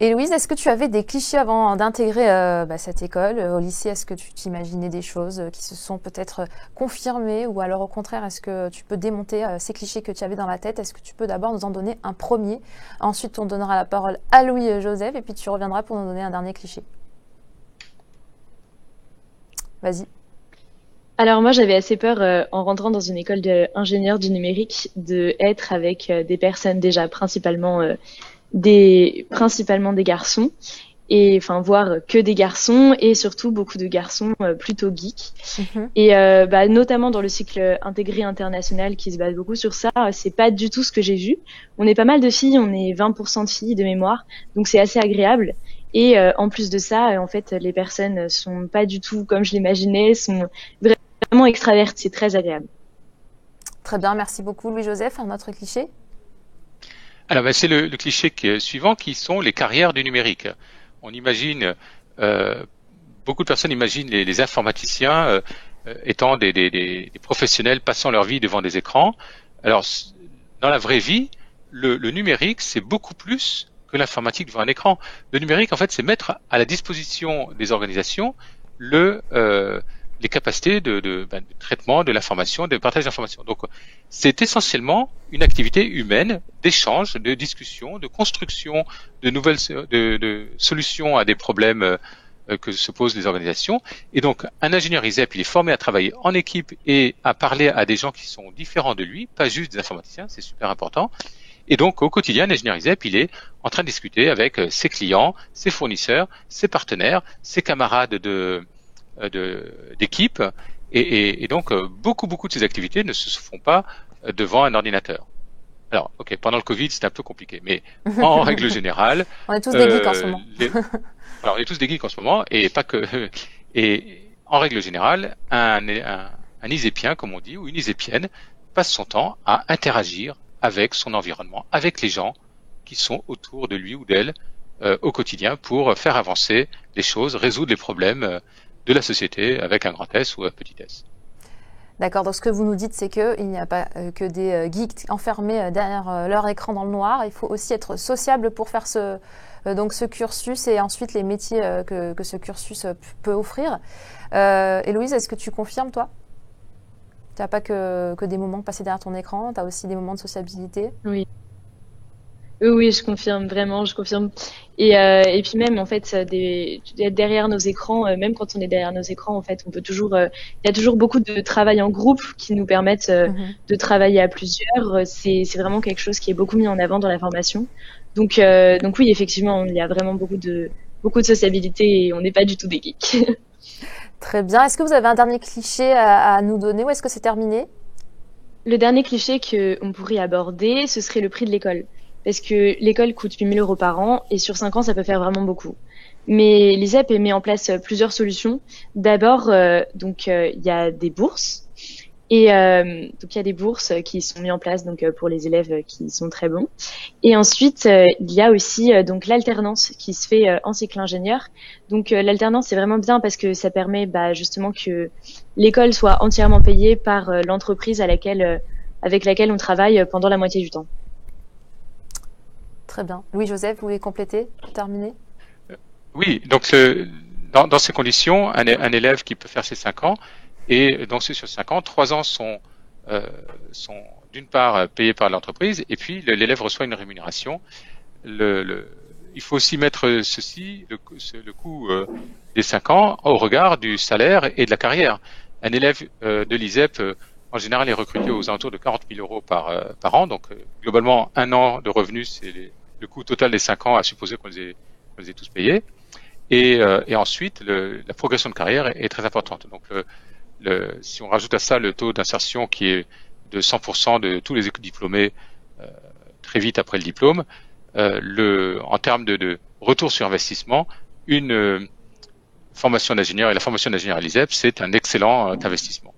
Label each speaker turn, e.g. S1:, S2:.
S1: Et Louise, est-ce que tu avais des clichés avant d'intégrer cette école au lycée? Est-ce que tu t'imaginais des choses qui se sont peut-être confirmées ou alors au contraire, est-ce que tu peux démonter ces clichés que tu avais dans la tête? Est-ce que tu peux d'abord nous en donner un premier? Ensuite, on donnera la parole à Louis-Joseph et puis tu reviendras pour nous donner un dernier cliché. Vas-y.
S2: Alors moi, j'avais assez peur en rentrant dans une école d'ingénieur du numérique de être avec des personnes déjà principalement des garçons et enfin voir que des garçons et surtout beaucoup de garçons plutôt geeks
S1: Mhm.
S2: et notamment dans le cycle intégré international qui se base beaucoup sur ça, c'est pas du tout ce que j'ai vu. On est pas mal de filles, on est 20% de filles de mémoire, donc c'est assez agréable. Et en plus de ça, en fait, les personnes sont pas du tout comme je l'imaginais, sont vraiment extraverties, c'est très agréable.
S1: Très bien, merci beaucoup Louis-Joseph. Un autre cliché?
S3: Alors, c'est le cliché suivant qui sont les carrières du numérique. On imagine, euh, beaucoup de personnes imaginent les informaticiens étant des professionnels passant leur vie devant des écrans. Alors, dans la vraie vie, le numérique, c'est beaucoup plus que l'informatique devant un écran. Le numérique, en fait, c'est mettre à la disposition des organisations les capacités de traitement de l'information, de partage d'informations. Donc, c'est essentiellement une activité humaine d'échange, de discussion, de construction de nouvelles de solutions à des problèmes que se posent les organisations. Et donc, un ingénieur ISEP, il est formé à travailler en équipe et à parler à des gens qui sont différents de lui, pas juste des informaticiens, c'est super important. Et donc, au quotidien, l'ingénieur ISEP, il est en train de discuter avec ses clients, ses fournisseurs, ses partenaires, ses camarades d'équipe. Et donc, beaucoup de ces activités ne se font pas devant un ordinateur. Alors, ok, pendant le Covid, c'était un peu compliqué, mais en règle générale,
S1: On est tous des geeks en ce moment.
S3: alors on est tous des geeks en ce moment, et pas que. Et en règle générale, un Isépien, comme on dit, ou une Isépienne, passe son temps à interagir avec son environnement, avec les gens qui sont autour de lui ou d'elle au quotidien pour faire avancer les choses, résoudre les problèmes de la société avec un grand S ou un petit s.
S1: D'accord, donc ce que vous nous dites, c'est qu'il n'y a pas que des geeks enfermés derrière leur écran dans le noir. Il faut aussi être sociable pour faire donc ce cursus et ensuite les métiers que ce cursus peut offrir. Héloïse, est-ce que tu confirmes, toi? Tu n'as pas que des moments passés derrière ton écran, tu as aussi des moments de sociabilité?
S2: Oui. Oui, je confirme, vraiment, je confirme. Et puis même, en fait, derrière nos écrans, même quand on est derrière nos écrans, en fait, on peut toujours, il y a toujours beaucoup de travail en groupe qui nous permettent
S1: Mhm.
S2: de travailler à plusieurs. C'est vraiment quelque chose qui est beaucoup mis en avant dans la formation. Donc oui, effectivement, il y a vraiment beaucoup de sociabilité et on n'est pas du tout des geeks.
S1: Très bien. Est-ce que vous avez un dernier cliché à nous donner ou est-ce que c'est terminé?
S2: Le dernier cliché que on pourrait aborder, ce serait le prix de l'école. Parce que l'école coûte 8 000 € par an et sur 5 ans, ça peut faire vraiment beaucoup. Mais l'ISEP met en place plusieurs solutions. D'abord, il y a des bourses. Et donc il y a des bourses qui sont mises en place donc pour les élèves qui sont très bons. Et ensuite il y a aussi donc l'alternance qui se fait en cycle ingénieur. Donc l'alternance c'est vraiment bien parce que ça permet justement que l'école soit entièrement payée par l'entreprise avec laquelle on travaille pendant la moitié du temps.
S1: Très bien. Louis-Joseph, vous voulez compléter, terminer?
S3: Oui, donc dans ces conditions, un élève qui peut faire ses 5 ans, et donc sur 5 ans, 3 ans sont d'une part payés par l'entreprise, et puis l'élève reçoit une rémunération. Il faut aussi mettre le coût des 5 ans au regard du salaire et de la carrière. Un élève de l'ISEP, en général, est recruté aux alentours de 40 000 € par an, donc globalement, un an de revenus, c'est le coût total des 5 ans, à supposer qu'on les ait tous payés. Et ensuite, la progression de carrière est très importante. Donc, si on rajoute à ça le taux d'insertion qui est de 100% de tous les diplômés très vite après le diplôme, en termes de retour sur investissement, une formation d'ingénieur et la formation d'ingénieur à l'ISEP, c'est un excellent investissement.